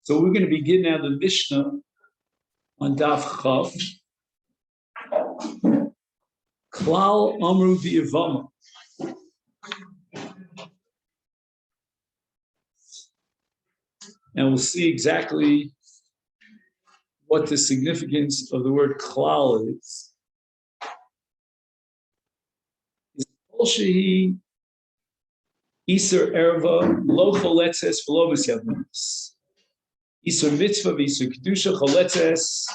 So we're going to begin now the Mishnah on Daf Chav. Klal Amru Yevamot. And we'll see exactly what the significance of the word klal is. Kol shehi iser erva lo choletzes v'lo misyadmenes. Iser mitzvah v'iser kedusha choletzes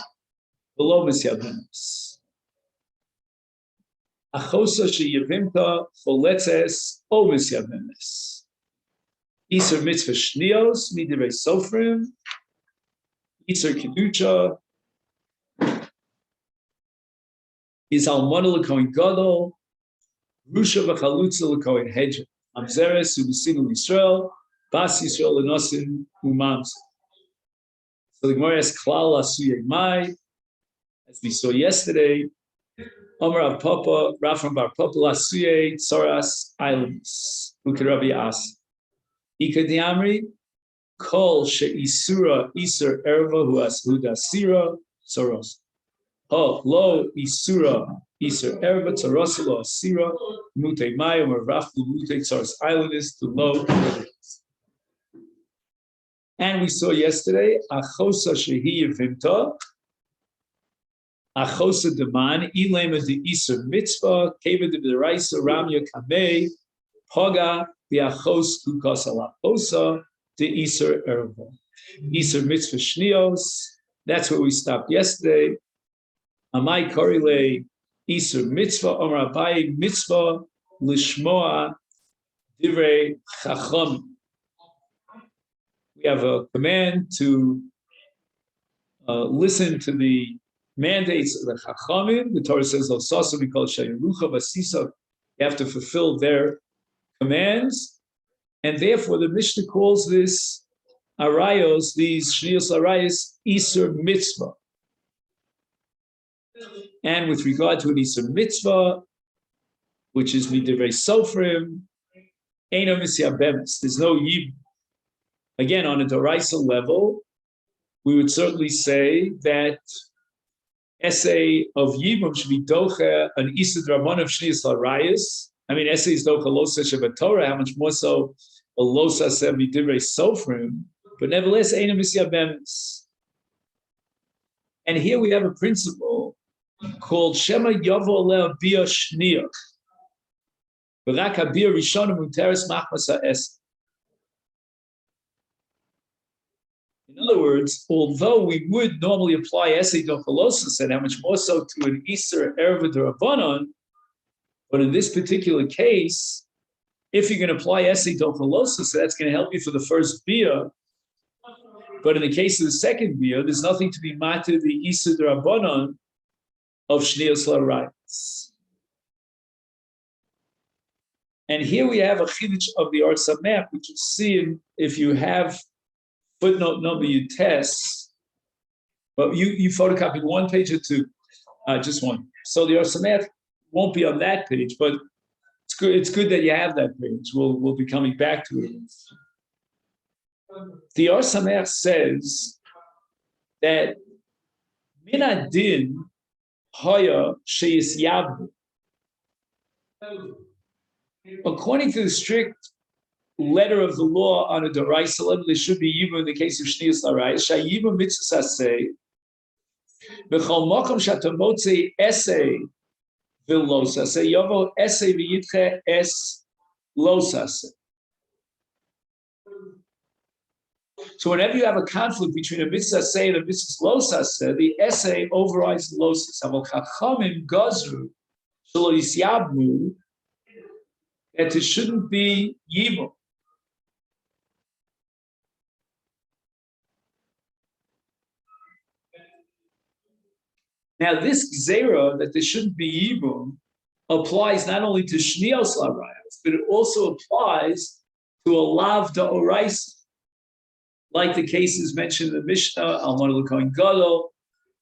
v'lo misyadmenes. Achosa sheyevimta choletzes o misyadmenes. Iser mitzvah shnios midirei sofrim. Iser kedusha is almana l'kohen gadol. Rusha v'chalutza l'kohen hedja. Amzeres u'b'sinu Yisrael. Bas Yisrael l'nosin u'mamzer. So the Gemara has klal asuyei mai, as we saw yesterday. Omer Rav Papa, Rav from Bar Papa asuyei tzoras islands. Uke Rabbi Asi. Ika diamri kol she'isura iser erva hu dasira tzoros. Oh, lo isura iser erva tzoros lo asira mutei mai omer Rav mutei tzoras islands to lo. And we saw yesterday, Achosa shehi yevimta, Achosa deman, Ilema de Iser mitzvah, Keva de Raisa Ramya Kamei, Poga the Achos Kukas ala Osa, de Iser erva. Iser mitzvah shnios, that's where we stopped yesterday. Amai korile Iser mitzvah, Omar Abai mitzvah, Lishmoa, Divrei Chacham. We have a command to listen to the mandates of the Chachamim. The Torah says, you have to fulfill their commands. And therefore, the Mishnah calls this arayos, these shniyos arayos, Iser mitzvah. And with regard to an Iser mitzvah, which is midivrei sofrim, eino misyabemes, there's no yib. Again, on a Doraisa level, we would certainly say that essay of Yibum should be docha an Isad Rabban of Shniyas Larayas. I mean, essay is docha losa Shabbat Torah, how much more so a losa sevi divrei sofrim, but nevertheless, eina misyabemes. And here we have a principle called Shema Yavo Leo Bia Shniya. V'rak habir Rishon Muteres Machmas HaEsed. In other words, although we would normally apply essay dochalosis, and how much more so to an Iser erva d'Rabbanan, but in this particular case, if you're going to apply essay dochalosis, that's going to help you for the first bia. But in the case of the second bia, there's nothing to be matter the Iser d'Rabbanan of Shniyos Larayos. And here we have a chiddush of the Or Sameach, which you see if you have footnote number you test, but you photocopied one page or two, just one. So the Or Sameach won't be on that page, but it's good. It's good that you have that page. We'll be coming back to it. The Or Sameach says that min adin haya sheyisyabdu. According to the strict letter of the law on a Doraisa level, there should be even in the case of Shniyas Larayos. Shayiva mitzvah saseh, b'chol mokom shatamotze essay v'lo saseh, yovo essay v'yitche es lo saseh. So whenever you have a conflict between a mitzvah say and a mitzvah lo saseh, the essay overrides the lo saseh. Avol chachamim gazru shelo yisyabmu, that it shouldn't be yibum. Now, this gzera that there shouldn't be yibum applies not only to shniyos larayos, but it also applies to a lav da'oraisa, like the cases mentioned in the Mishnah, almana l'kohen gadol,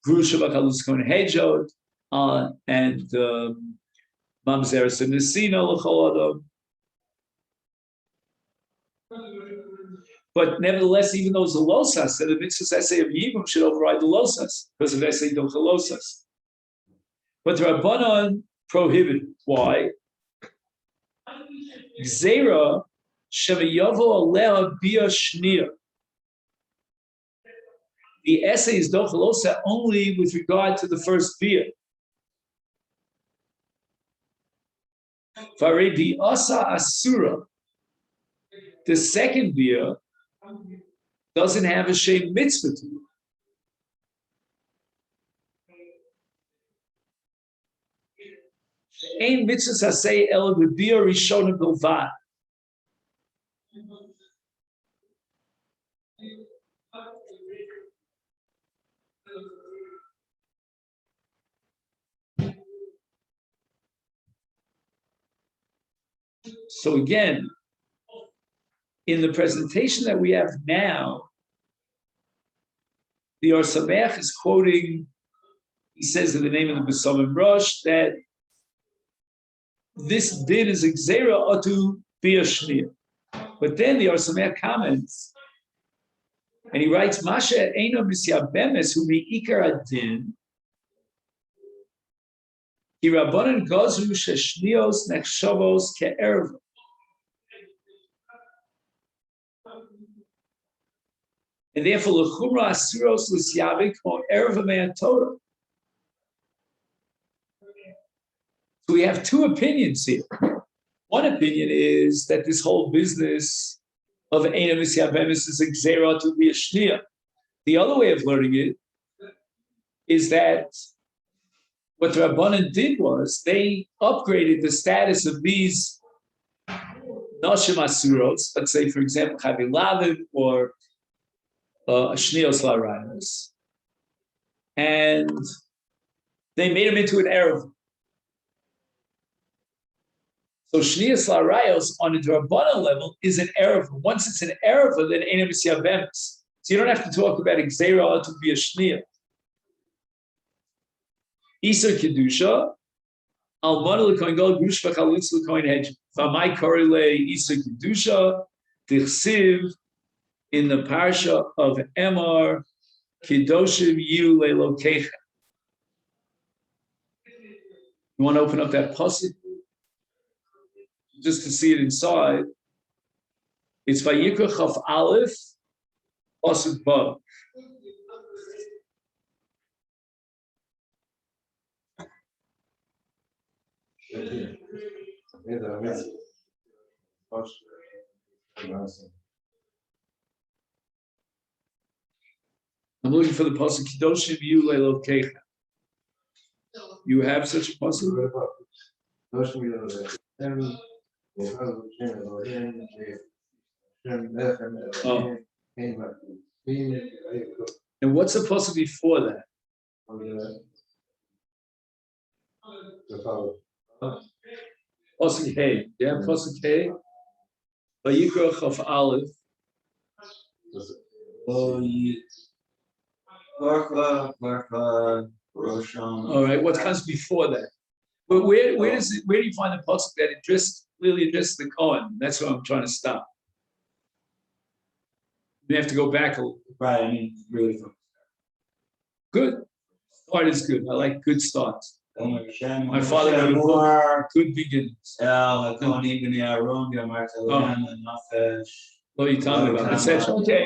grusha v'chalutza kohen hedjot, and mamzeres and nesina l'chol adam. But nevertheless, even though it's a losas, the mitzvah's essay of Yibum should override the losas because of essay don't losas. But the Rabbanon prohibited. Why? Gzeira shevayavo aleha bia shnia. The essay is dochalosa only with regard to the first bia. Varebi asa asura. The second bia doesn't have a shem mitzvah to it. Ein mitzvah say el bia rishona bilvad. So again, in the presentation that we have now, the Or Sameach is quoting, he says in the name of the Besamim Rosh that this din is Gzeira Atu Bia Shnia. But then the Or Sameach comments, and he writes, Masha Eino Misyabemes Hu Mi'ikar Adin Ki Rabbanan Gazru Sheshnios Nechshavos Ke'erva. And therefore, l'chumra asiros l'syavik or erva me'atorah. So we have two opinions here. One opinion is that this whole business of eina misyabemis is a gzeira to be a shnia. The other way of learning it is that what the Rabbanan did was they upgraded the status of these nashim asuros. Let's say, for example, chavilavim or Shnios Larayos, and they made him into an Erev. So Shnios Larayos on a Drabbana level is an Erev. Once it's an Erev, then Eina Misyabemis. So you don't have to talk about Gzeira to be a Shnia. Iser Kedusha, Almana L'Kohen Gol Grush V'Chalutz L'Kohen Hedge. V'amai Korile Iser Kedusha, Tichsiv, in the parsha of Emor, Kedoshim Yu Lelokecha. You want to open up that pasuk just to see it inside? It's Vayikra Chaf Aleph, pasuk Ba. I'm looking for the pasuk Kedoshim Yu Lelokecha. You have such a pasuk? Oh. And what's the pasuk before that? Pasuk Hey. Yeah, pasuk Hey. Vayikra Chaf Aleph. All right, what comes before that? But where do you find the pasuk that clearly addresses the Kohen? That's what I'm trying to stop. You have to go back a little. Right, I mean, really. Good. Start is good. I like good starts. My father had would have more good beginnings. What are you talking about? Okay.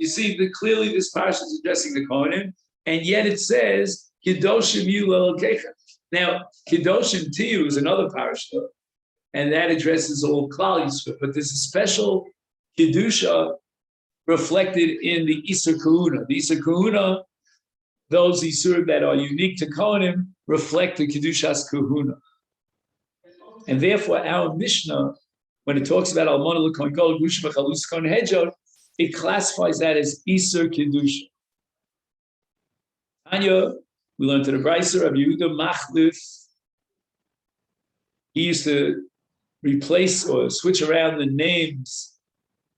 You see, clearly this parsha is addressing the Kohanim, and yet it says Kedoshim Yu Lelokecha. Now, Kedoshim Tiyu is another parsha, and that addresses all Klal Yisrael. But there's a special Kedusha reflected in the Isur Kahuna. The Isur Kahuna, those Isur that are unique to Kohanim, reflect the Kedushas Kahuna. And therefore, our Mishnah, when it talks about Almana L'Kohen Gol, Grusha V'Chalutz Kohen Hedjot, it classifies that as Isur Kedusha. Anya, we learned to the Braiser of Yehuda Machlif. He used to replace or switch around the names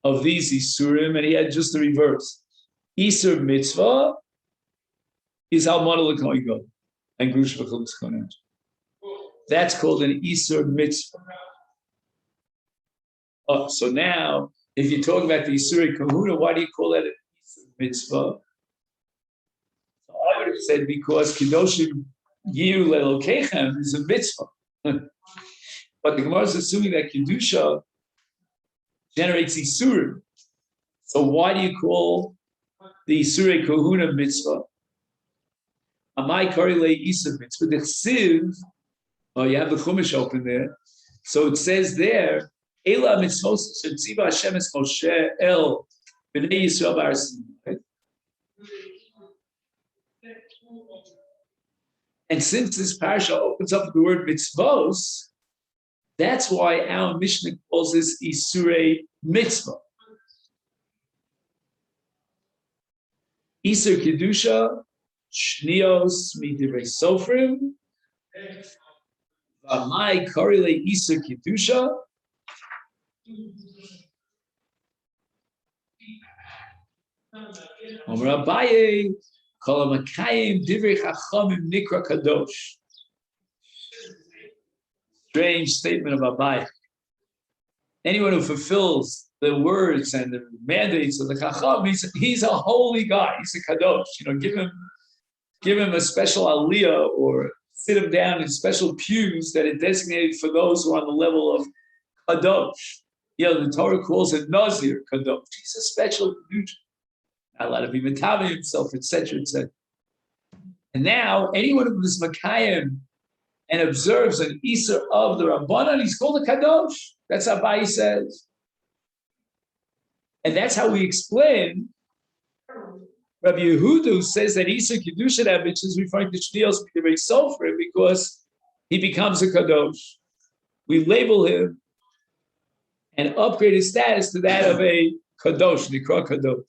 of these Isurim, and he had just the reverse. Isur Mitzvah is Almana L'Kohen Gol, and Grusha V'Chalutz Kohen Hedjot. That's called an Isur Mitzvah. Oh, so now if you're talking about the Isurei Kahuna, why do you call that a mitzvah? So I would have said because Kedoshim Yiru Lelokechem is a mitzvah. But the Gemara is assuming that Kedusha generates Isurim. So why do you call the Isurei Kahuna mitzvah? Amai Karile Isa mitzvah. The Chsiv, oh, you have the Chumash open there. So it says there, Ela mitzvot shetziva Hashem es Moshe el b'nei Yisrael b'Har Sinai. And since this parasha opens up with the word mitzvos, that's why our Mishnah calls this Isurei mitzvah. Isur Kedusha, Shnios midivrei Sofrim, V'amai Karile Isur Kedusha, Omer Abaye, Kol HaMakayim Divrei Chachamim Nikra Kadosh. Strange statement of Abaye. Anyone who fulfills the words and the mandates of the Chacham, he's a holy guy. He's a Kadosh. Give him a special aliyah or sit him down in special pews that are designated for those who are on the level of Kadosh. The Torah calls it Nazir Kadosh. He's a special Kadosh. Not allowed to be Metavi himself, etc., etc. And now, anyone who is Makayim and observes an Isur of the Rabbanan, he's called a Kadosh. That's how Abaye says. And that's how we explain Rabbi Yehuda says that Isur Kedusha, that which is referring to Shnios B'Divrei Sofrim, because he becomes a Kadosh. We label him and upgrade his status to that of a Kadosh, Nikra Kadosh.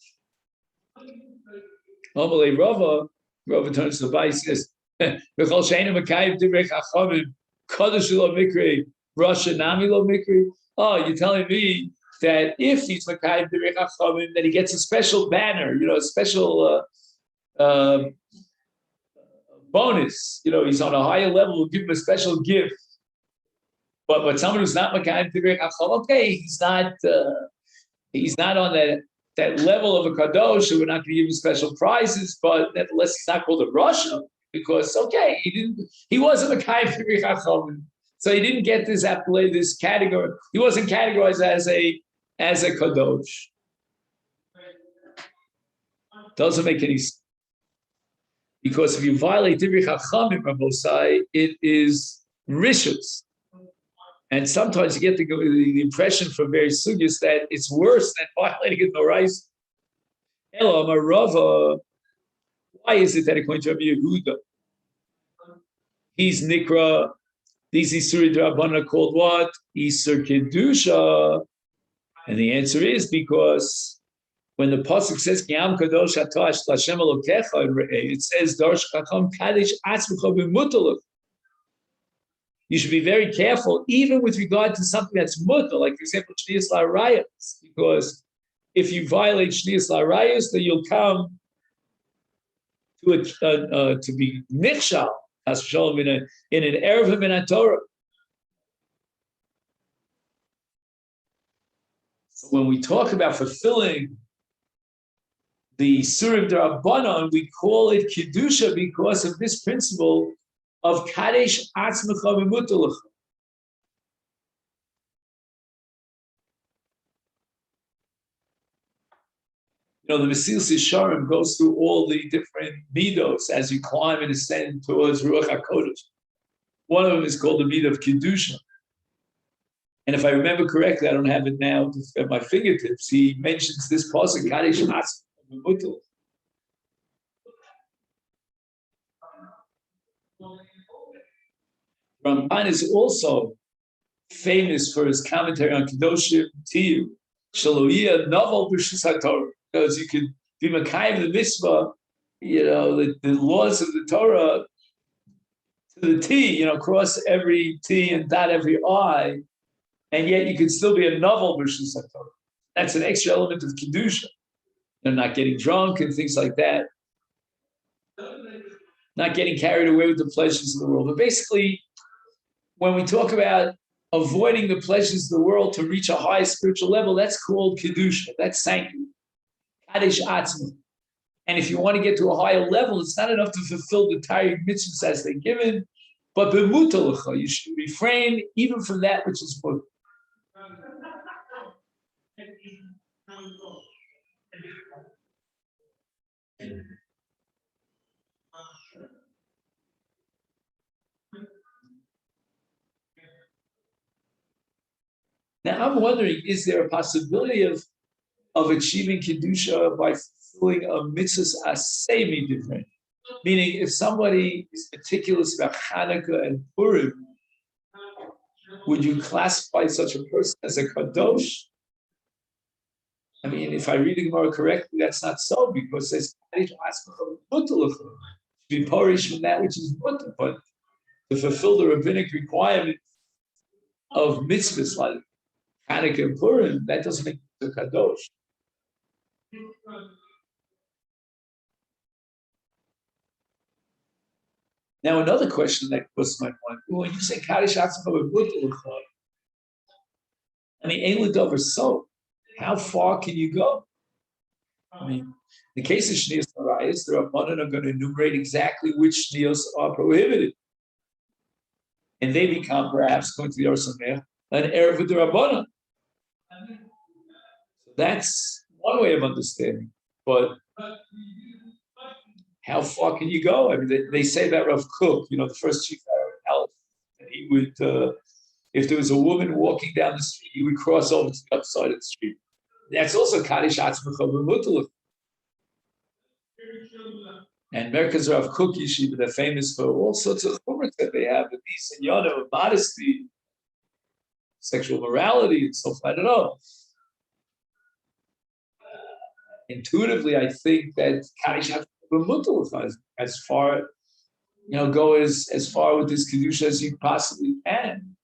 Amalei Rava turns to the Abaye, says, V'chol she'einu mekayim divrei chachamim, Kadosh lo mikri, Rasha nami lo mikri. Oh, you're telling me that if he's mekayim divrei chachamim, that he gets a special banner, a special bonus. He's on a higher level. We'll give him a special gift. But someone who's not mekayim divrei chachamim, okay, he's not on that level of a kadosh, so we're not going to give him special prizes. But nevertheless, he's not called a Rasha because he wasn't mekayim divrei chachamim. So he didn't get this accolade, this category. He wasn't categorized as a kadosh. Doesn't make any sense. Because if you violate divrei chachamim, Rabosai, it is rishus. And sometimes you get the impression from various sugyas that it's worse than violating a norais. Elo Marava, why is it that according to Rabbi Yehuda, he's Nikra, these Isuri D'Rabbanan are called what? Isur Kedusha. And the answer is because when the pasuk says Ki'am Kadosh Hatash L'Hashem Elokecha, it says Darsh Chacham Kadesh Atzmecha B'Mutaluk. You should be very careful, even with regard to something that's mutal, like for example, Shnias L'Arayos, because if you violate Shnias L'Arayos, then you'll come to be nichshal, as shown in an Erev Min Torah. So when we talk about fulfilling the Surim D'Rabbanan, we call it Kedusha because of this principle of Kadesh Atzmecha V'Mutalach. The Mesilas Yesharim goes through all the different midos as you climb and ascend towards Ruach HaKodesh. One of them is called the midah of Kedusha. And if I remember correctly, I don't have it now at my fingertips, he mentions this pasuk, Kadesh Atzmecha V'Mutalach. Ramban is also famous for his commentary on Kedoshim Tiyu, Shaloiyah Novel B'Shus HaTorah, because you could be Makayim the mitzvah, the laws of the Torah to the T, cross every T and dot every I, and yet you could still be a novel B'Shus HaTorah. That's an extra element of Kedusha. Not getting drunk and things like that. Not getting carried away with the pleasures of the world. But basically, when we talk about avoiding the pleasures of the world to reach a high spiritual level, that's called Kedusha. That's sanctity. Kadesh Atzma. And if you want to get to a higher level, it's not enough to fulfill the entire mitzvahs as they're given, but b'mutalacha, you should refrain even from that which is good. Now I'm wondering, is there a possibility of achieving Kedusha by fulfilling a mitzvah asemi different? Meaning, if somebody is meticulous about Hanukkah and Purim, would you classify such a person as a kadosh? I mean, if I read the Gemara correctly, that's not so, because it says to be porish from that which is mutter, but to fulfill the rabbinic requirement of mitzvahs like Hanukkah and Purim, that doesn't make it a kadosh. Now, another question that was my point. When you say Kaddish Atzma B'Mutalcha, I mean, Ein L'Dover So, how far can you go? I mean, in the case of Shniyos Arayos, the Rabbanan are going to enumerate exactly which Shniyos are prohibited. And they become, perhaps, going to the Arsameh, an Erev with the Rabbanan. So that's one way of understanding. But how far can you go? I mean, they say that Rav Kook, the first chief of health, and he would, if there was a woman walking down the street, he would cross over to the other side of the street. That's also Kaddish Atzma B'Mutalcha. And Merkaz Rav Kook Yeshiva, they're famous for all sorts of chumras that they have, and peace and yada, modesty, sexual morality, and stuff. I don't know. Intuitively, I think that Kaddish Atzma B'Mutalcha is as far, go as far with this kedusha as you possibly can.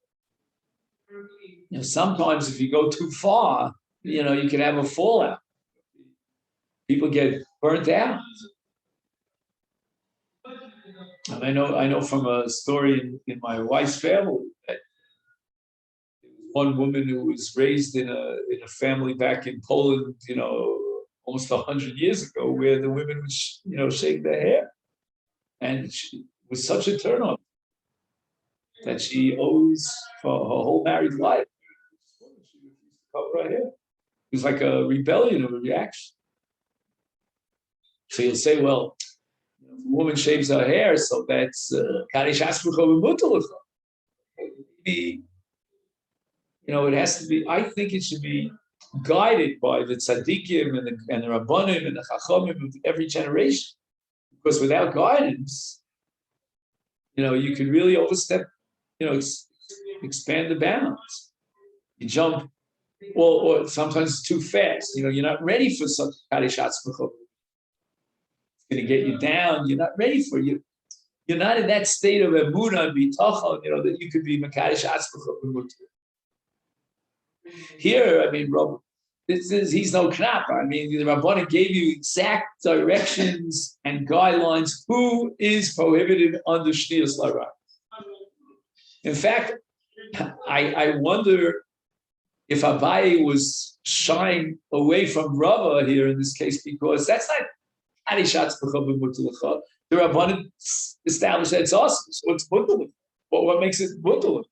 Sometimes if you go too far, you can have a fallout. People get burnt out. And I know from a story in my wife's family that there was one woman who was raised in a family back in Poland, almost 100 years ago, where the women would, shave their hair, and she was such a turn on that she always, for her whole married life, she refused to cover her hair. It was like a rebellion or a reaction. So you'll say, well, if a woman shaves her hair, so that's Kaddish Atzma B'Mutalcha. Maybe, it has to be, I think it should be guided by the tzaddikim and the rabbanim and the chachamim of every generation. Because without guidance, you can really overstep, expand the bounds. You jump, or sometimes it's too fast. You're not ready for such Kaddish Atzma. It's going to get you down. You're not ready for you. You're not in that state of emunah and bitachon, that you could be Kaddish Atzma. Here, I mean, he's no knap. I mean, the Rabbanan gave you exact directions and guidelines who is prohibited under Shniyos Arayos. In fact, I wonder if Abaye was shying away from Rava here in this case, because that's not Kaddish Atzma B'Mutalcha. The Rabbanan established that it's awesome. So it's Mutalcha. But what makes it Mutalcha?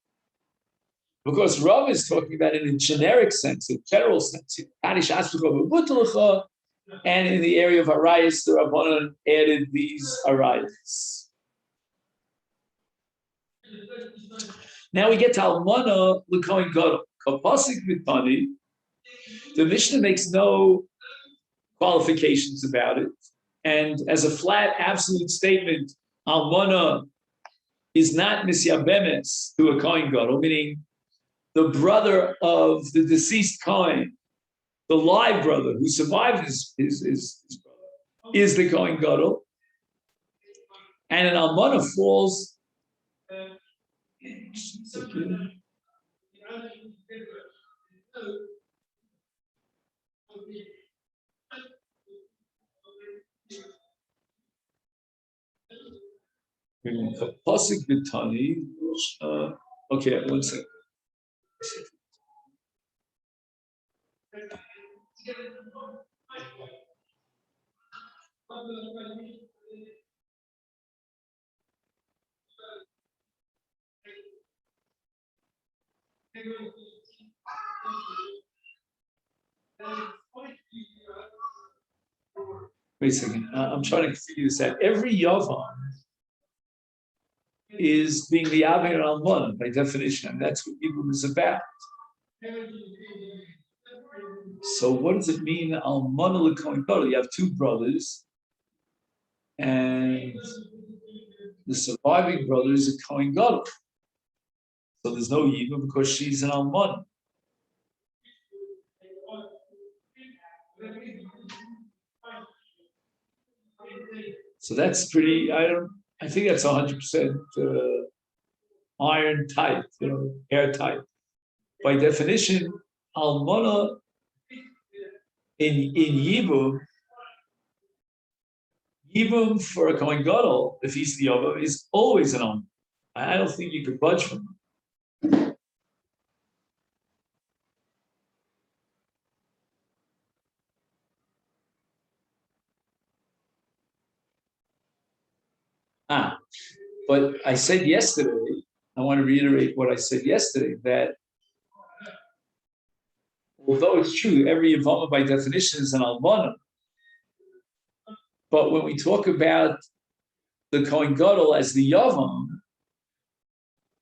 Because Rav is talking about it in a generic sense, in general sense, Kaddish Atzma B'Mutalcha, and in the area of Arayos, the Rabbanan added these Arayos. Now we get to Almana L'Kohen Gadol. Kapasik Mitani, the Mishnah makes no qualifications about it, and as a flat, absolute statement, Almana is not Misyabemes to a Kohen Gadol, meaning the brother of the deceased Kohen, the live brother who survived his brother, is the Kohen Gadol, and an Almana falls. Pasuk B'Tani. Okay, one second. Wait a second. I'm trying to figure this out. Every Yavam is being the Avir Almana by definition, and that's what Yibum is about. So what does it mean, Almana l'Kohen Gadol? You have two brothers, and the surviving brother is a Kohen Gadol. So there's no Yibum because she's an Almana. So that's pretty, I think that's 100% iron tight, airtight. By definition, Almana in Yibum for a Kohen Gadol, if he's the Yavam, is always an Almana. I don't think you could budge from him. But I said yesterday, I want to reiterate what I said yesterday, that although it's true, every Yavama by definition is an Almana, but when we talk about the Kohen Gadol as the Yavam,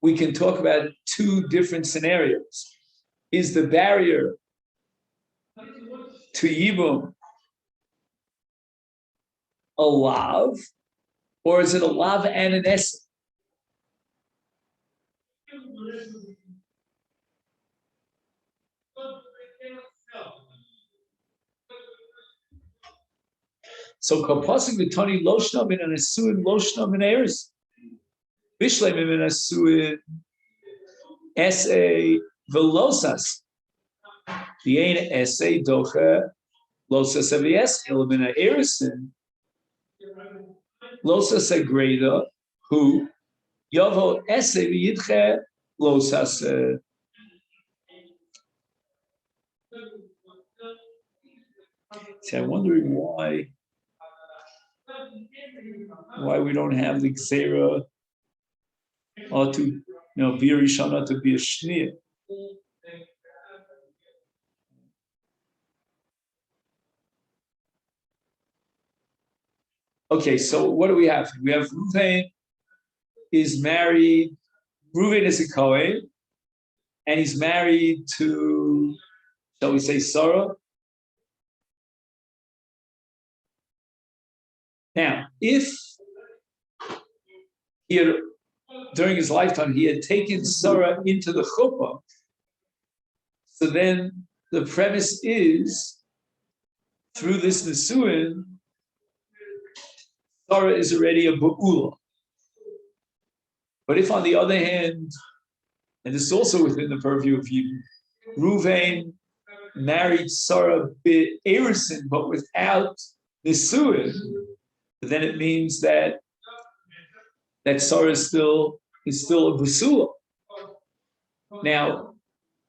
we can talk about two different scenarios. Is the barrier to Yibum a lav, or is it a lav and an essay? So kapasik v'tani loshnam in an asuin loshnam in eris. Bishleim in an asuin essay velosas. The ain essay docha losas of the essay in an erisin. Losas agreda who yavo essay v'yidche losas. See, I'm wondering why we don't have the Xera or to be a Rishana to be a Shnia. Okay, so what do we have? We have Reuven is married, Reuven is a Kohen, and he's married to, shall we say, Sarah? Now, if he had, during his lifetime, he had taken Sarah into the chuppah, so then the premise is, through this Nesuin, Sarah is already a Ba'ula. But if, on the other hand, and this is also within the purview of Yibum, Reuven married Sarah Be'erison, but without Nesuin, then it means that Sarah is still a Basula. Now,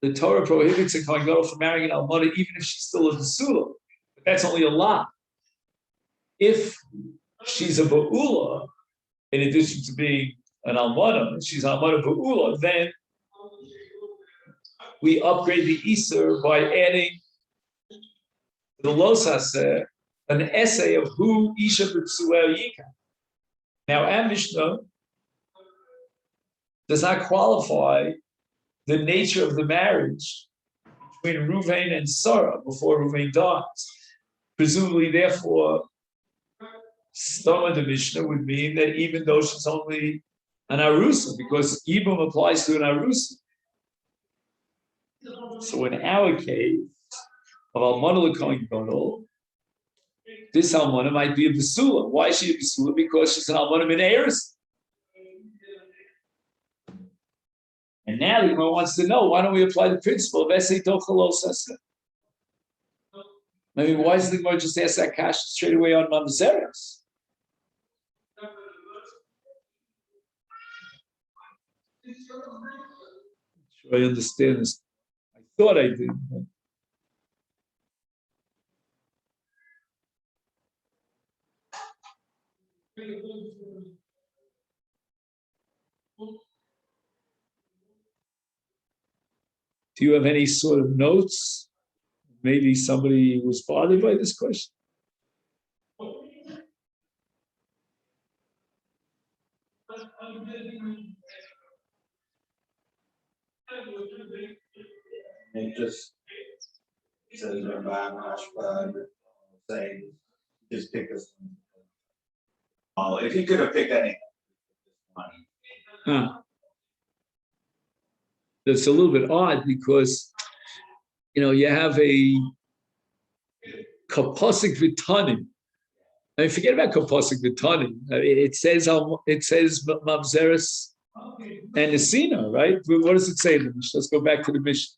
the Torah prohibits a Kohen Gadol from marrying an Almana even if she's still a Basula. But that's only a lot. If she's a Ba'ula, in addition to being an Almana, she's an Almana Ba'ula, then we upgrade the Isser by adding the Losaseh, an essay of who Isha B'Tsuel Yika. Now, our Mishnah does not qualify the nature of the marriage between Reuven and Sarah before Reuven dies. Presumably, therefore, Stoma the Mishnah would mean that even though she's only an Arusa, because Yibum applies to an Arusa. So in our case, of Almana l'Kohen Gadol, this Almana might be a Basula. Why is she a Basula? Because she's an Almana min Eris. And now the Gemara wants to know, why don't we apply the principle of Esei Tochalos Esei? I mean, why does the Gemara just ask that question straight away on Mamzeres? I understand this. I thought I did. But do you have any sort of notes? Maybe somebody was bothered by this question. It just says say just pick us. Oh, if you could have picked any. Huh. That's a little bit odd because you have a kaposik vitani. I mean, forget about kaposik vitani. I mean, it says mamzeres and nesina, right? What does it say in the Mishnah? Let's go back to the Mishnah.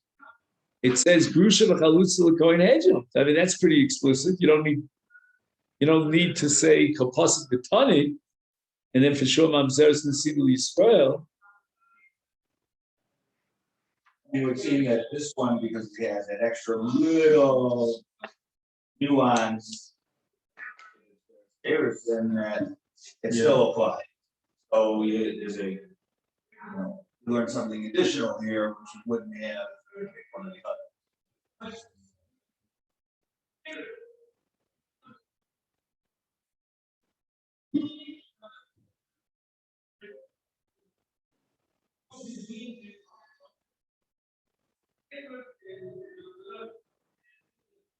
It says grusha v'chalutza l'kohen hejel. I mean, that's pretty explicit. You don't need to say kaposik vitani, and then for sure mamzeres nesina l'Yisrael. You would see that this one, because it has that extra little nuance, then that it still applies. So there's you learn something additional here, which you wouldn't have one of the others.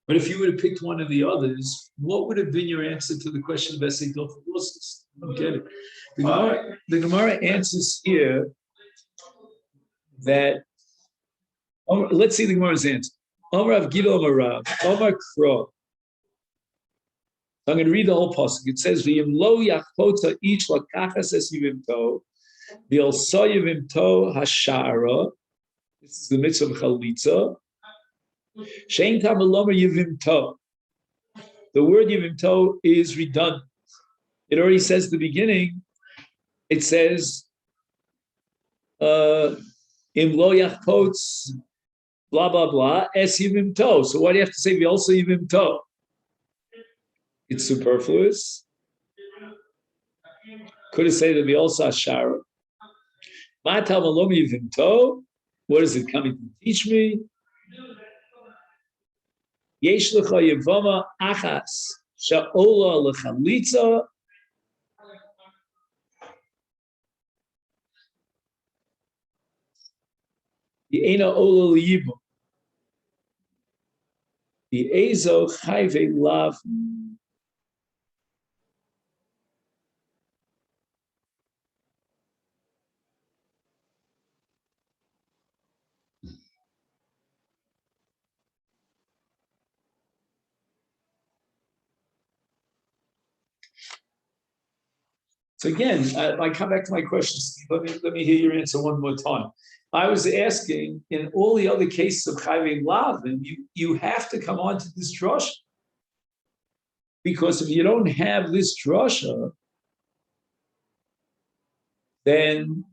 But if you would have picked one of the others, what would have been your answer to the question of Esei Dophalosis? I don't get it. The Gemara answers here that, let's see the Gemara's answer. Omar Rav Gila Omar Rav, Omar Kro. I'm going to read the whole pasuk. It says, "V'yim lo yachpota each lakachas es yivimto, v'yol so yivimto hashara." This is the mitzvah of chalitza. Shein tamalomer yivimto. The word yivimto is redundant. It already says at the beginning. It says, "Im lo yachpotz blah blah blah es yivimto." So why do you have to say v'yol so yivimto? It's superfluous. Could have said that we also ashara. What is it coming to teach me? Yesh lecha yevama achas sha'ola lechalitza. Ye'ena ola liyibo. Ye'ezo chayve lav. So again, I come back to my questions. Let me hear your answer one more time. I was asking, in all the other cases of Chayvei Lavin, you have to come on to this drasha. Because if you don't have this drasha, then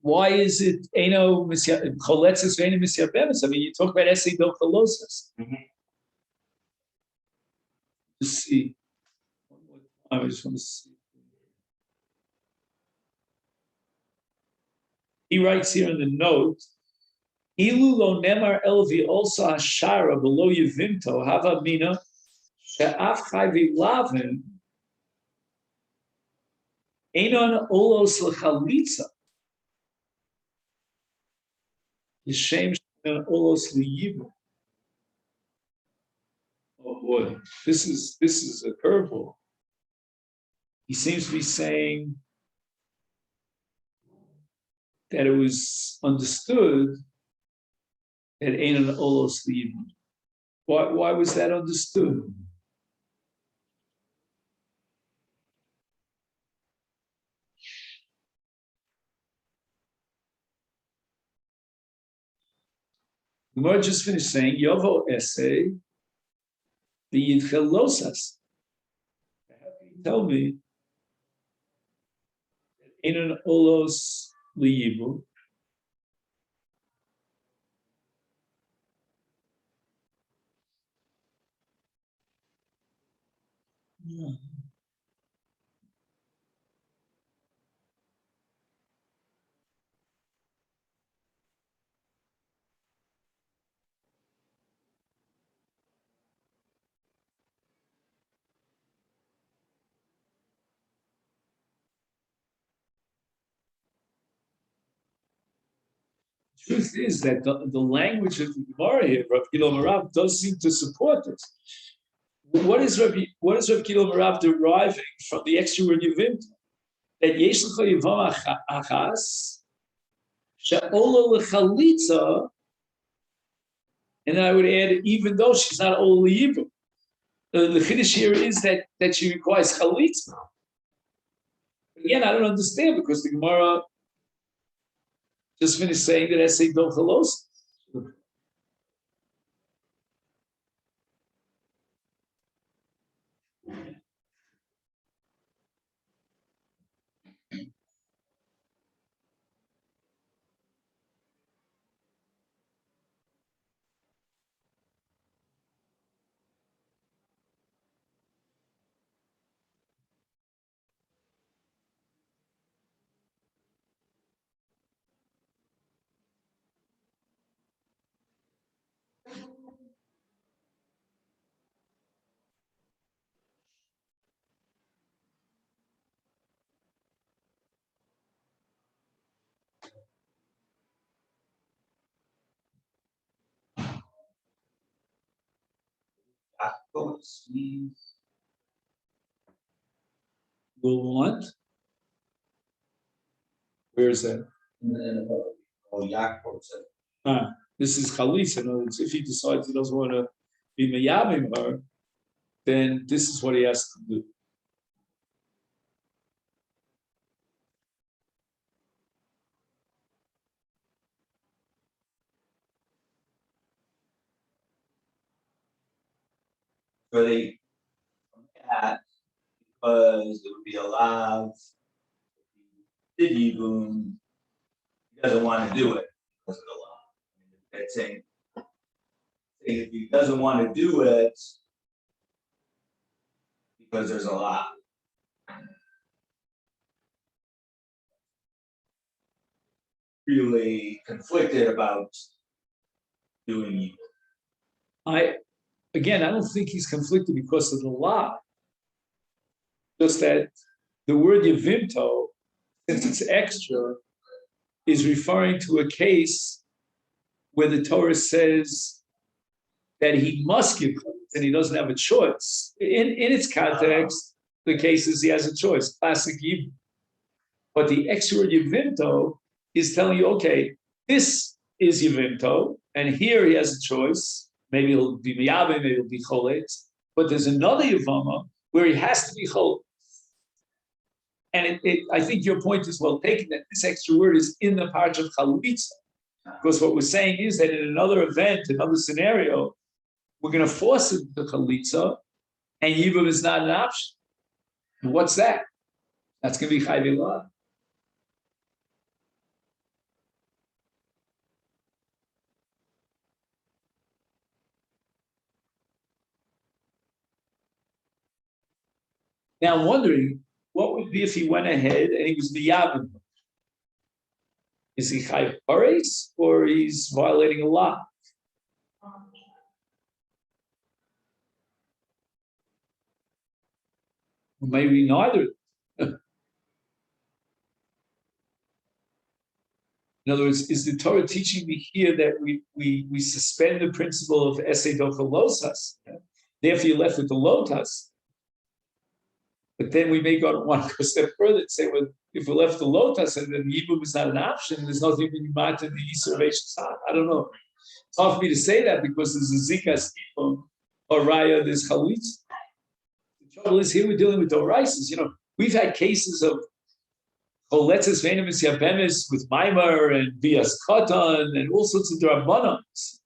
why is it Eno Choletzes Ve'eno Misyabemis? I mean, you talk about Esei Dochalosis. Let's see. I just want to see. He writes here in the note, Ilu lo nemar elvi also hashara below yevimto hava mina she'af chayvi lavin einon olos l'chalitza yishem she'en olos liyivu. Oh boy, this is a curveball. He seems to be saying that it was understood that Einon Olos Liyivu. Why was that understood? The Gemara just finished saying Yovo essay the Yidchelosas. How can you tell me Einon Olos Liyivu? Yeah. Truth is that the language of the Gemara here, Rav Gilo Marav, does seem to support this. What is Rav Gilo Marav deriving from the extra word Yevim? That Yesh L'cha Yevam Achas, She'ola L'chalitza, and then I would add, even though she's not Ola L'Yibum. The Chiddush here is that she requires Chalitza. Again, I don't understand because the Gemara just finished saying that Esei Dov Chalos. Will want? Where is that? This is Chalitza. In other words, if he decides he doesn't want to be Meyabim her, then this is what he has to do. For the cat, because it would be allowed. Did Yibum, he doesn't want to do it because of the law. That's saying if he doesn't want to do it because there's a law. Really conflicted about doing Yibum. I don't think he's conflicted because of the law. Just that the word Yevimto, since it's extra, is referring to a case where the Torah says that he must give and he doesn't have a choice. In its context, the case is he has a choice, classic Yibum. But the extra word Yevimto is telling you, okay, this is Yevimto, and here he has a choice. Maybe it'll be Miyabim, maybe it'll be Choletz. But there's another Yevama where he has to be Choletz. And I think your point is well taken that this extra word is in the part of Chalitza. Because what we're saying is that in another event, another scenario, we're going to force him to Chalitza, and Yibum is not an option. And what's that? That's going to be Chai V'Lah. Now I'm wondering, what would be if he went ahead and he was Miyabim? Is he Chai Pares or he's violating a law? Or maybe neither. In other words, is the Torah teaching me here that we suspend the principle of Esei Docha Losas? Therefore, you're left with the Lotas. But then we may go one step further and say, well, if we're left the Lotas and then Yibum is not an option, there's nothing we can match in the Yisur Veishasad. I don't know. It's hard for me to say that because there's a Zika Yibum or Raya, there's Chalitz. The trouble is here we're dealing with Doraisis. We've had cases of Choletzes Venemis Yabemis with Maimar and Bias Katan and all sorts of Drabanans.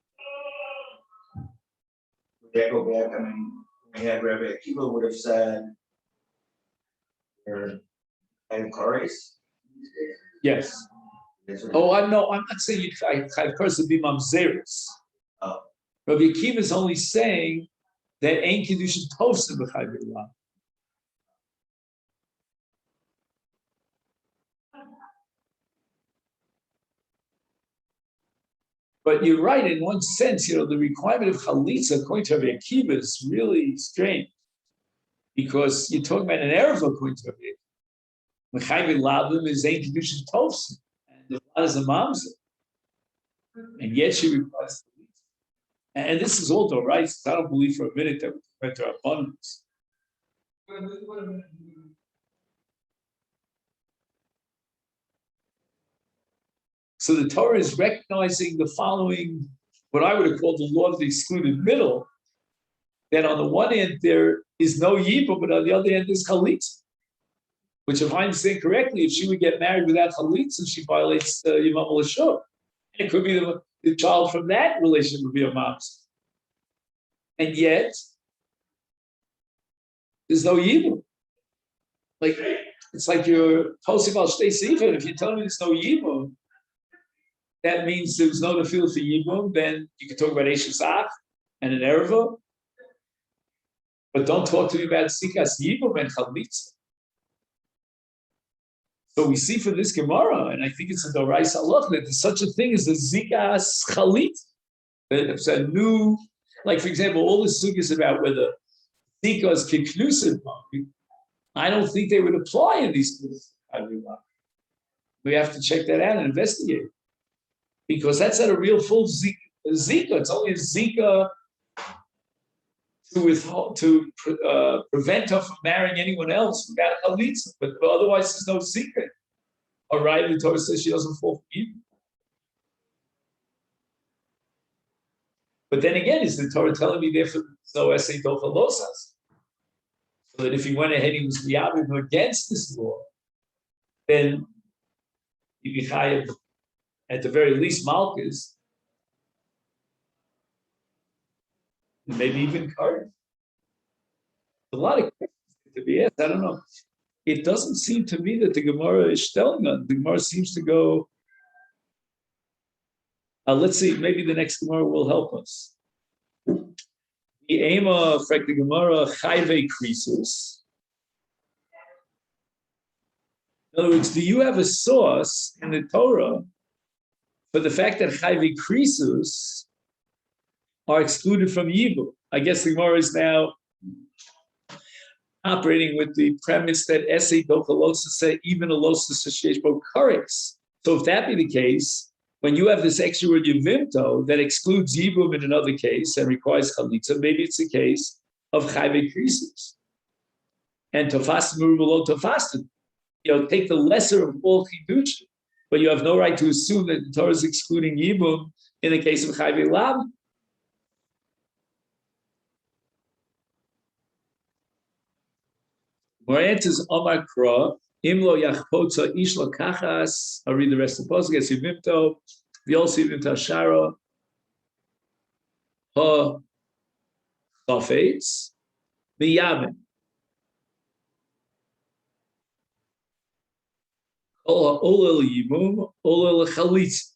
Would that go back? I mean, we had Rabbi Akiva would have said, and Chorus? Yes. Oh, I'm not saying you person be mamzeris. Rabbi Akiva is only saying that Ein Kiddushin Tovsim b'Chai V'Lah. But you're right, in one sense, the requirement of chalitza, according to Rabbi Akiva, is really strange. Because you're talking about an Erev according to Rabbi Akiva. Mechayve Labim is Ein Kedushin Tovsin, and the blood is a mamzer. And yet she requires chalitza. And this is all the right. I don't believe for a minute that we're to abundance. So the Torah is recognizing the following, what I would have called the law of the excluded middle, that on the one hand there is no yibum, but on the other hand there's chalitza. Which, if I understand correctly, if she would get married without chalitza, she violates Yevamot l'shur. It could be the child from that relation would be a mamzer. And yet, there's no yibum. Like, it's like you're posting al shtei seifim. If you tell me there's no yibum, that means there's no nefil for yibum, then you can talk about Eshesach and an erva. But don't talk to me about sikas yibum and chalitza. So we see from this Gemara, and I think it's a Dorais Halach, that there's such a thing as a zikas chalit. It's a new, like for example, all the sugyas about whether zikas conclusive. I don't think they would apply in these cases. We have to check that out and investigate, because that's not a real full zika. It's only a zika to prevent her from marrying anyone else without chalitza, but otherwise there's no secret. All right, the Torah says she doesn't fall for evil. But then again, is the Torah telling me therefore no essay dochalosas? So that if he went ahead and was miyavim against this law, then he'd be chayav at the very least malchus, and maybe even card. A lot of questions to be asked. I don't know. It doesn't seem to me that the Gemara is telling on. The Gemara seems to go. Let's see. Maybe the next Gemara will help us. The aim of the Gemara chayve krisus. In other words, do you have a source in the Torah for the fact that chayve krisus are excluded from yibum? I guess the Gemara is now operating with the premise that essay dochalosa say even a losis sheshbo corrects. So if that be the case, when you have this extra word yivimto that excludes yibum in another case and requires chalitza, maybe it's a case of chayve krisus. And tofastim below tofastim, take the lesser of all chidush, but you have no right to assume that the Torah is excluding yibum in the case of chayve lab. Where answers Omar Kra, Imlo Yachpotza Ishla Kachas. I'll read the rest of the post. Gets Yivimto, Vyolsi Yivimta Shara, Ha Chafetz, Miyamin. Ola Yimum, Ola Chalitz.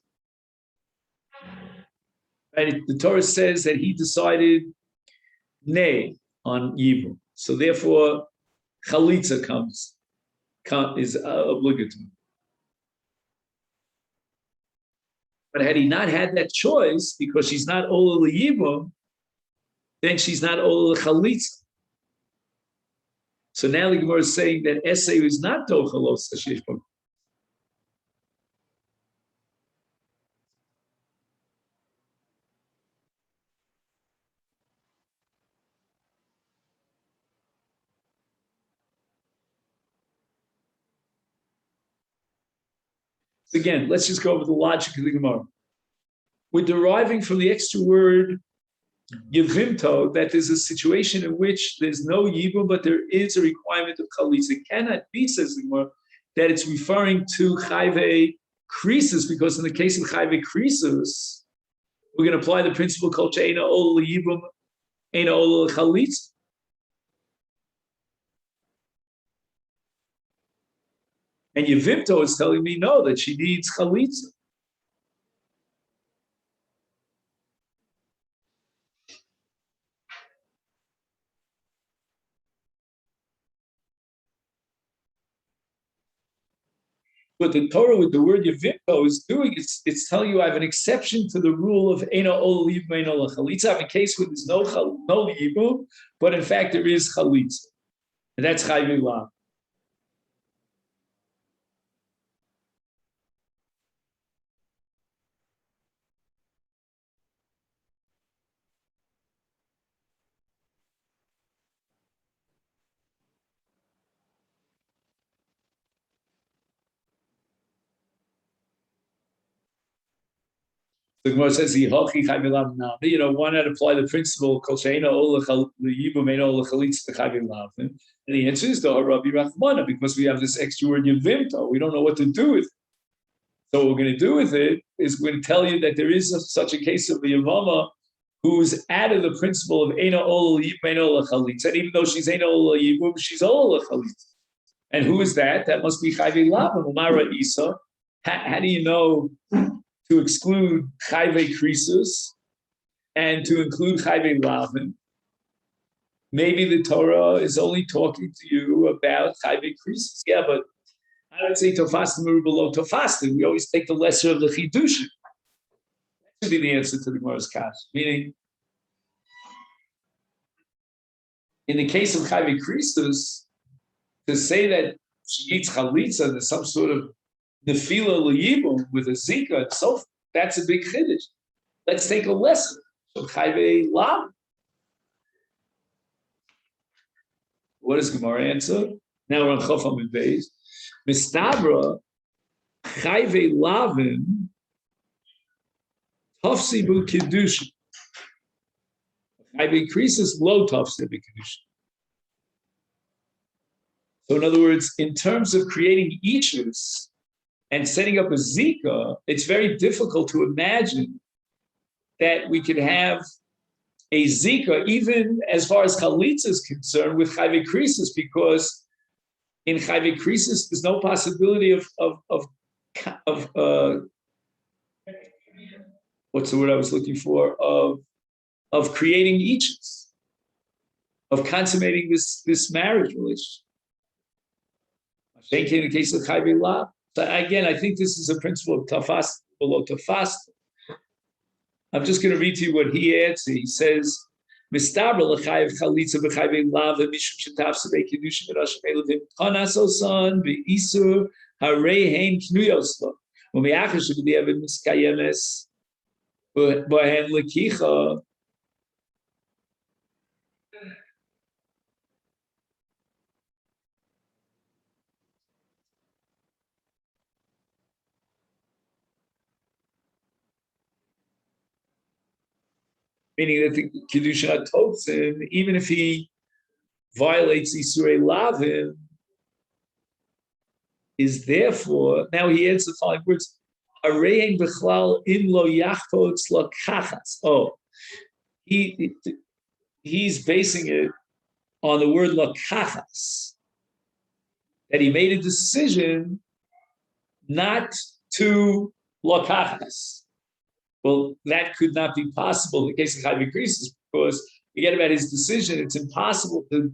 And the Torah says that he decided nay on Yibum. So therefore, chalitza is obligatory. But had he not had that choice, because she's not ola l'yibum, then she's not ola l'chalitza. So now the Gemara is saying that essay is not tochalos. Again, let's just go over the logic of the Gemara. We're deriving from the extra word yevimto that there's a situation in which there's no yibum, but there is a requirement of chalitza. It cannot be, says the Gemara, that it's referring to chayve krisus, because in the case of chayve krisus, we're going to apply the principle called she'ena ol yibum, ena ol chalitza. And Yevimto is telling me no, that she needs chalitza. what the Torah with the word Yevimto is doing, it's telling you I have an exception to the rule of Eino Ol Yibum Eino L'Chalitza. I have a case where there's no Yibum, but in fact there is Chalitza. And that's Chai V'Lav. The Gemara says, why not apply the principle, and the answer is, Rabbi Rachmana, because we have this extra word Yevimto. We don't know what to do with it. So what we're going to do with it is we're going to tell you that there is such a case of the Yavama who's added the principle of Eino Ol Yibum Eino L'Chalitza, and even though she's Eino Ol Yibum, she's Ol L'Chalitza. And who is that? That must be Chai V'Lav, Umara Isa. How do you know to exclude Chayve Krisus and to include Chayve Lavin? Maybe the Torah is only talking to you about Chayve Krisus. Yeah, but I would say Tofastim or below Tofastim. We always take the lesser of the Chidushim. That should be the answer to the Gemara's Kash. Meaning, in the case of Chayve Krisus, to say that she eats Chalitza, there's some sort of Nefila L'Yibum with a Zika and so forth, that's a big chiddush. Let's take a lesson. So Chayve Lav. What does Gemara answer? Now we're on Chofam and Beis. Mistabra Chayve Lavin Tafsibu Kiddushin. Chayve Krisus Lo Tafsibu Kiddushin. So in other words, in terms of creating Ichus and setting up a Zika, it's very difficult to imagine that we could have a Zika, even as far as Chalitza is concerned, with Chayve Krisus, because in Chayve Krisus, there's no possibility of what's the word I was looking for? Of creating Ichus, of consummating this marriage relationship. In the case of Chayve Lav. So again, I think this is a principle of tafas below tafas. I'm just going to read to you what he adds. He says, "Mistabra l'chayev chalitza b'chayve lav mishum shetafsa be'kedushim v'rashim elavim kanasosan be'isur harei hein knuyoslo u'me'achar sheb'diavad miskayemes b'hen lekicha." Meaning that the Kedusha Totzim, even if he violates Isurei Lavim, is therefore, now he adds the following words, Arein Bechlal in lo yachpotz lo kachas. Oh, he's basing it on the word lo kachas, that he made a decision not to lo kachas. Well, that could not be possible in the case of Chayve Krisus, because forget about his decision. It's impossible to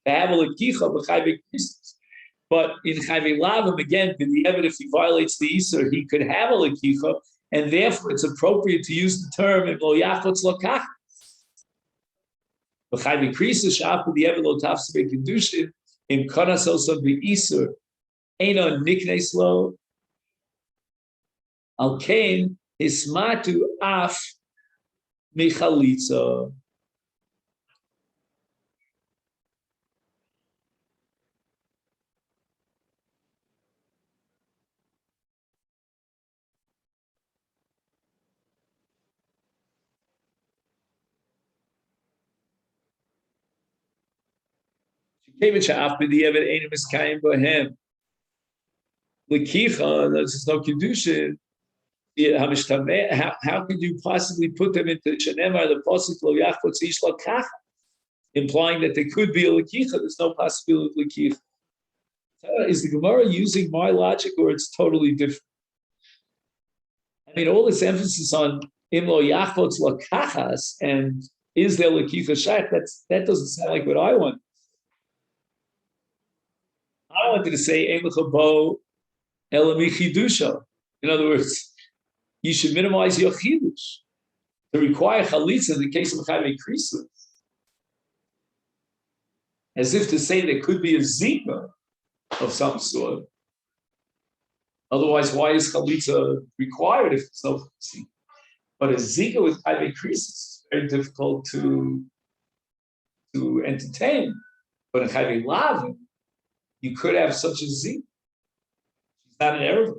have a lekicha with Chayve Krisus. But in Chayve Lavim, again, if he violates the Isur, he could have a lekicha, and therefore it's appropriate to use the term in lo yachotz lo kach. But Chayve Krisus shaf b'diavad lo tafsei be'kedushin in konas also be'Isur eino niknes lo al kain Ismatu af michalitza. Lekicha, there's no kedushin. How could you possibly put them into Shenemar, the Pasuk Lo Yachpotz Ish Lo Kacha, implying that there could be a Lekicha? There's no possibility of Lekicha. Is the Gemara using my logic, or it's totally different? I mean, all this emphasis on Im Lo Yachpotz Lo Kachas and is there Lekicha Shach? That doesn't sound like what I want. I wanted to say Ein Lecha Bo Elami chidusha. In other words, you should minimize your chidush. To require chalitza in the case of chayve krisa, as if to say there could be a zika of some sort. Otherwise, why is chalitza required if it's no zika? But a zika with chayve krisa is very difficult to entertain. But in chayve lavin, you could have such a zika. She's not an Arab.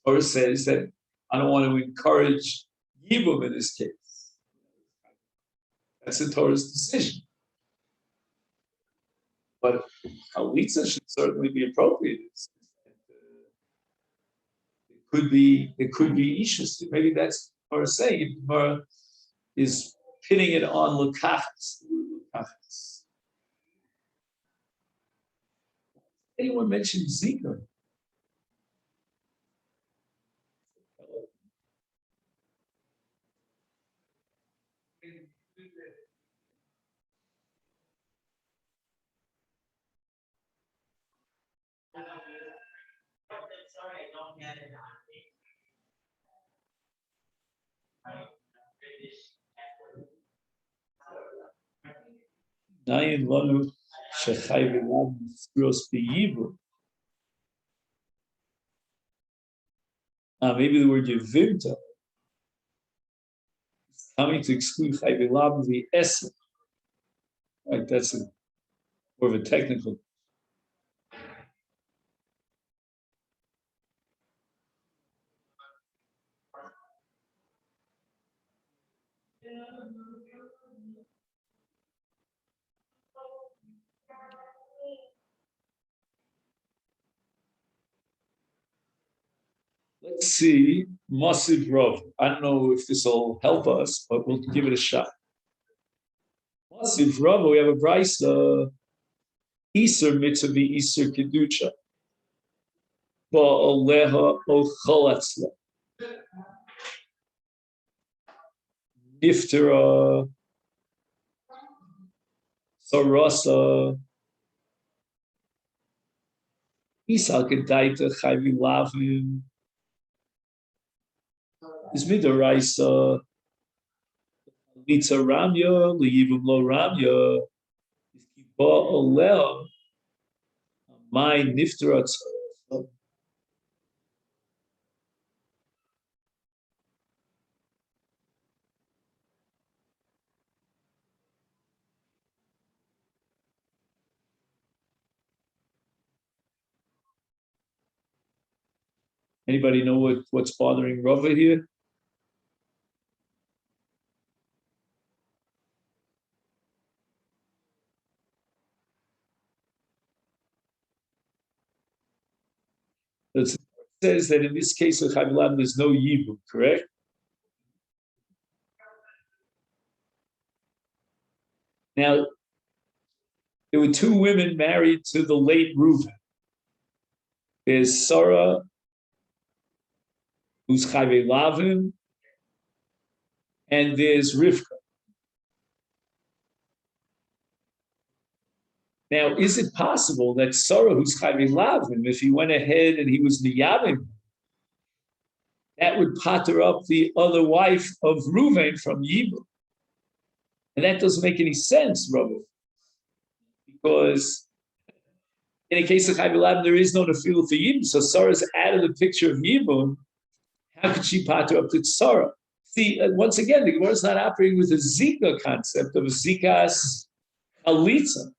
Or it says that I don't want to encourage yibum in this case. That's the Torah's decision. But chalitza should certainly be appropriate. It could be issues. Maybe that's what we're saying. Gemara is pitting it on lukachas. Anyone mentioned Zika? Sorry, I don't get it. Nayin lanu shechai v'lam skros b'yibur. Maybe the word yevimta is coming to exclude chai v'lam the essence. Right, that's more of a technical. Let's see, Masiv Rav. I don't know if this will help us, but we'll give it a shot. Masiv Rav, we have a brisa, Iser mitzvah Iser kedusha, ba'aleha o chalatzla, niftera, sarasa, Isal kedaita chayvi lavim, is midaraisa, Litza Ramya, Liyivum Lo Ramya, is Kiba Oleh, my Niftarat. Anybody know what's bothering Rava here? It says that in this case of Chavilam, there's no Yibum, correct? Now, there were two women married to the late Reuven. There's Sarah, who's Chavilavim, and there's Rivka. Now, is it possible that Sarah, who's Chavilavim, if he went ahead and he was Niyavim, that would patter up the other wife of Reuven from Yibum? And that doesn't make any sense, Rabbi, because in a case of Chavilavim, there is no Nefilah for Yibum. So Sarah's out of the picture of Yibum. How could she patter up to Sarah? See, once again, the Gemara is not operating with a Zika concept of a Zikas Chalitza.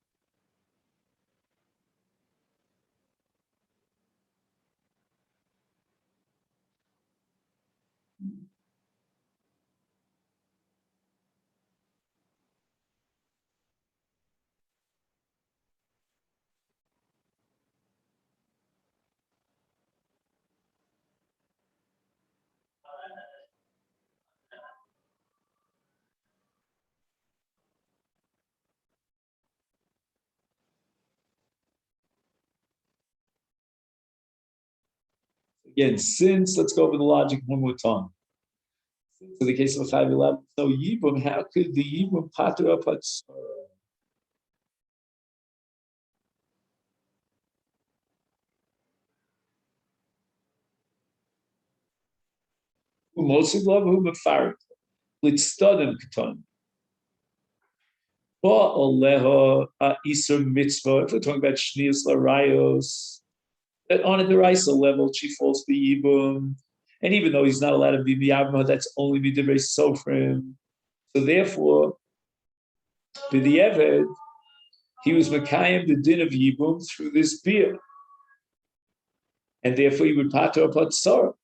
Again, since, let's go over the logic one more time. In the case of Chavilavim, no Yibum, how could the Yibum patter up at Sarah? Umosig love who mefarik. Litstadim katan. Ba'aleha isur mitzvah. If we're talking about shnius larayos, that on a deraisa level she falls the yibum, and even though he's not allowed to be miyavma, that's only midivrei sofrim. So therefore, the Eved, he was Makayim the din of Yibum through this beer. And therefore he would pater upon sorrow.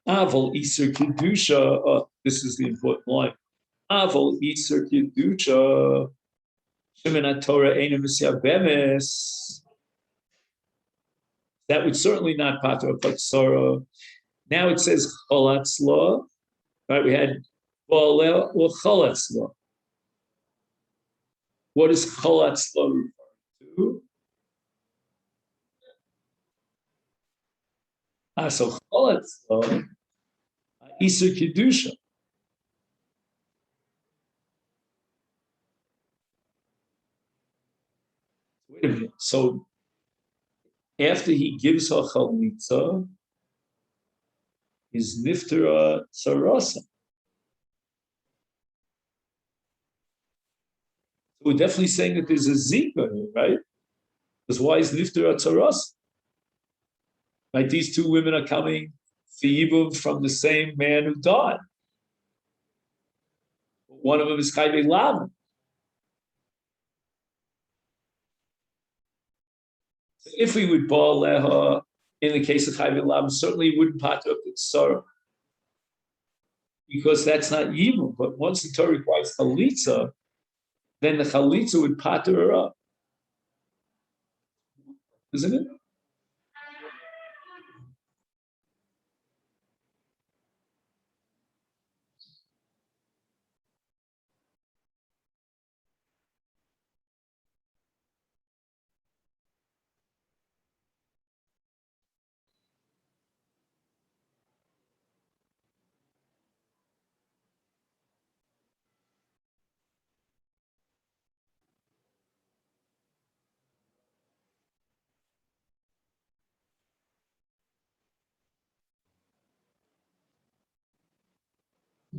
Aval Isur Kedusha, this is the important line. Aval Isur Kedusha, Sheminat Torah Eina Misyah Bemes. That would certainly not pater upon sorrow. Now it says Cholatz law, right? We had Baalel or Cholatz law. What is Cholatz law referring to? So Cholatz law, Isur Kedusha. Wait a minute. So after he gives her chalitza, is niftera tzarasa. So we're definitely saying that there's a zika here, right? Because why is niftera tzarasa? Right? These two women are coming for yibum from the same man who died. One of them is chayve lav. So if we would ball leha in the case of chayve lav, certainly wouldn't pater up the tzara, because that's not yibum. But once the Torah requires chalitza, then the chalitza would pater her up, isn't it?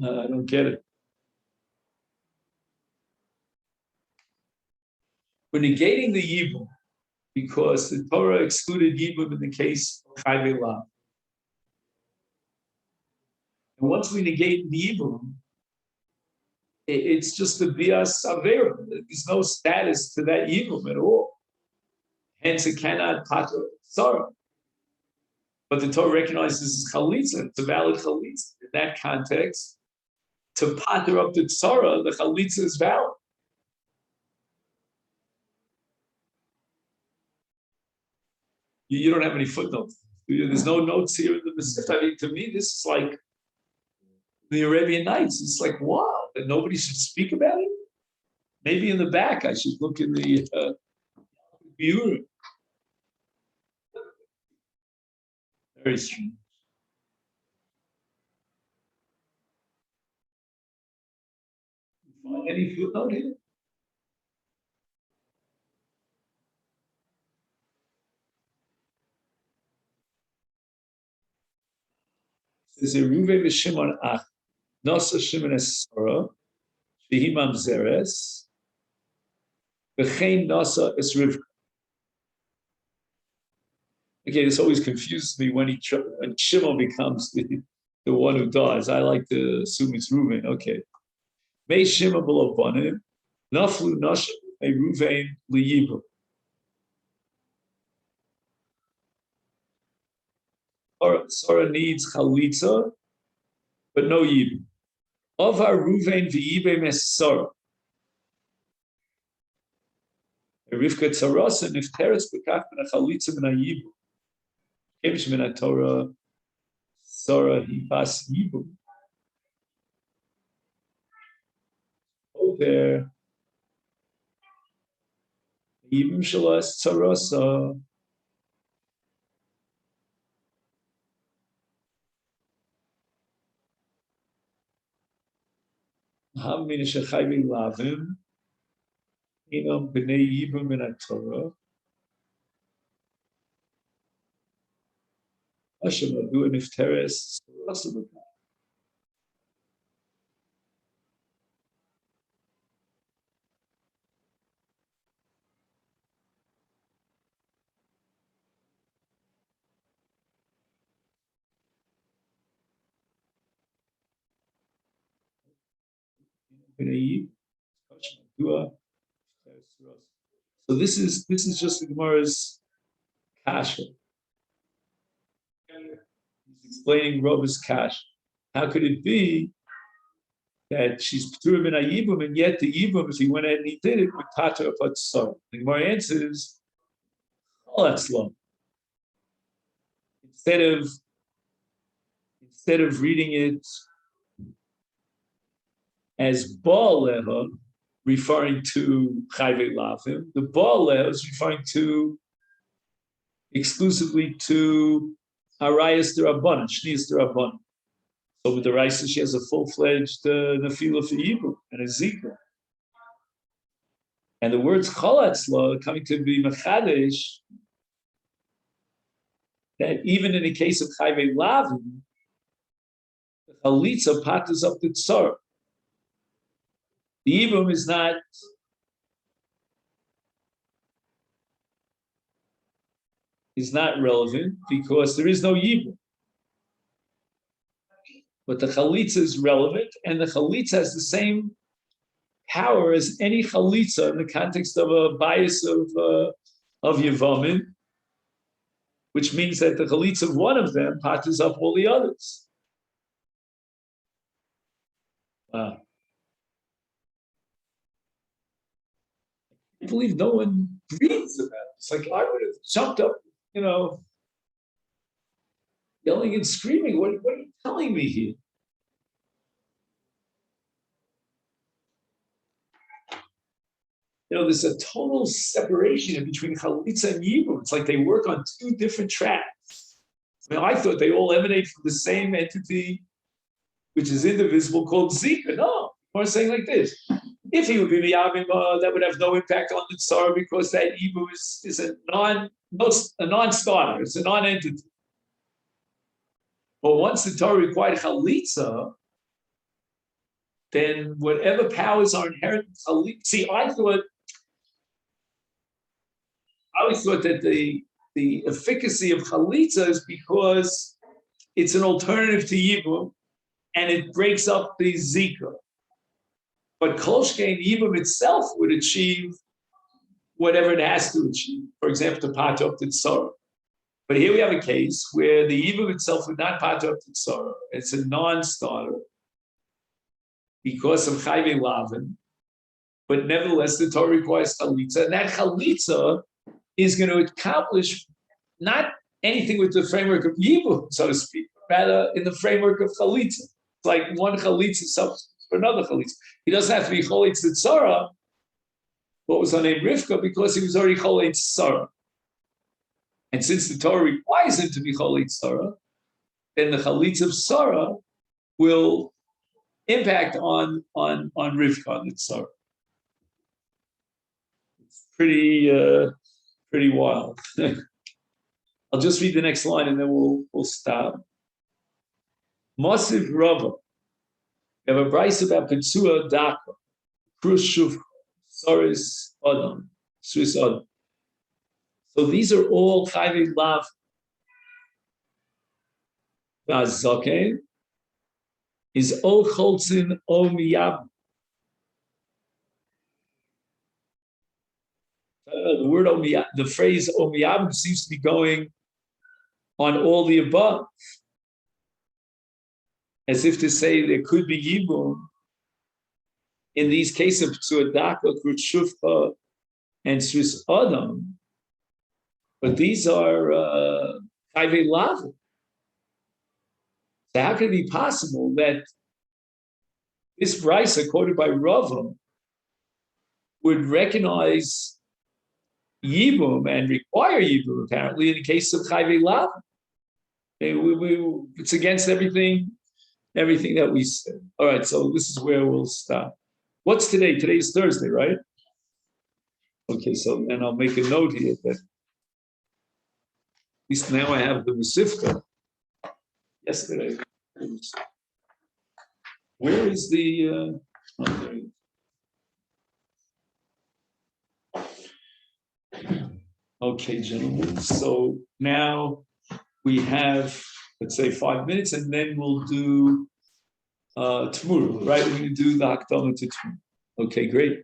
I don't get it. We're negating the yibum because the Torah excluded yibum in the case of chayve lav. And once we negate the yibum, it's just the bias avera. There's no status to that yibum at all. Hence, it cannot pater sorrow. But the Torah recognizes this as chalitza. It's a valid chalitza. In that context, to pater up the tzara, the chalitza is valid. You don't have any footnotes. There's no notes here in the Masechet. I mean, to me, this is like the Arabian Nights. It's like, wow, that nobody should speak about it. Maybe in the back, I should look in the viewer. Very strange. Find any footnote here? There's a Ruve v'Shimon ach, Nasa Shimon es Sarah, shehi mamzeres, v'chein Nasa es Rivka. Okay, this always confuses me when Shimon becomes the one who dies. I like to assume it's Reuven. Okay. May Shimon below Banim, Naflu Nashim, a Reuven liyibu. Sarah needs chalitza, but no yibu. Of our Reuven v'yibe mes Sarah. Rivka tzarasa nifteres b'kach ben chalitza ben yibu. Kevish min Torah Sarah hi bas yibu. There, yibum shalas tzarasa. Hamina shechayvi lavim, inam b'nei yibum min Torah. Hashem adu and ifteres. So this is just the Gemara's kasha. He's explaining Rov's kasha. How could it be that she's p'tura min ha'yibum, and yet the yibum, if he went ahead and he did it, would tata upon sorrow? The Gemara answers, oh, that's long. Instead of reading it as Baal Leha, referring to Chayvei Lavim, the Baal Leha is referring to exclusively to Arayas D'Rabbanan, Shnias D'Rabbanan. So with the Raisa, she has a full-fledged Nefila for Yibum and a Zika. And the words Cholatzla coming to be Mechadesh, that even in the case of Chayvei Lavim, the Chalitza patters up the Tzar. The Yibum is not relevant because there is no Yibum. But the Chalitza is relevant, and the Chalitza has the same power as any Chalitza in the context of a bias of Yevamot, which means that the Chalitza of one of them patters up all the others. Wow. I believe no one breathes about it. It's like I would have jumped up, yelling and screaming. What are you telling me here? There's a total separation between Chalitza and Yibum. It's like they work on two different tracks. I thought they all emanate from the same entity, which is indivisible, called Zika. No, we're saying like this. If he would be the Yavim, that would have no impact on the Tsar because that Yibum is a non-starter. It's a non-entity. But once the Torah required Chalitza, then whatever powers are inherent in Chalitza. See, I always thought that the efficacy of Chalitza is because it's an alternative to Yibum and it breaks up the Zika. But Kolshkein Yibum itself would achieve whatever it has to achieve. For example, to pat up the Tzara. But here we have a case where the Yibum itself would not pat up the Tzara. It's a non-starter because of Chayvei Lavin. But nevertheless, the Torah requires Chalitza. And that Chalitza is going to accomplish not anything with the framework of Yibum, so to speak, but rather in the framework of Chalitza. It's like one Chalitza substitutes for another Chalitza. He doesn't have to be Cholitz Tzara. What was her name? Rivka, because he was already Cholitz Tzara. And since the Torah requires him to be Cholitz Tzara, then the Chalitza of Tzara will impact on Rivka, on the Tzara. It's pretty wild. I'll just read the next line and then we'll stop. Masiv Rava. We have a brayso about Petsua Daka, Krus Shuv, Soris Adam, Swiss Adam. So these are all Chayvei Lav. Vazaken is O Cholzin O Miyab. The word Omiyab, the phrase Omiyab seems to be going on all the above, as if to say there could be Yibum in these cases of Tzuadaka, Krutshufka, and Swiss Adam, but these are Chayvei Lav. So how can it be possible that this brayso quoted by Rava would recognize Yibum and require Yibum, apparently, in the case of Chayvei Lav? It's against everything everything that we said. All right, so this is where we'll stop. What's today? Today is Thursday, right? Okay, so then I'll make a note here that at least now I have the Masifka. Yesterday, where is the? Okay, gentlemen. So now we have, let's say, 5 minutes, and then we'll do Tmura, right? We're going to do the Hakdama to Tmura. Okay, great.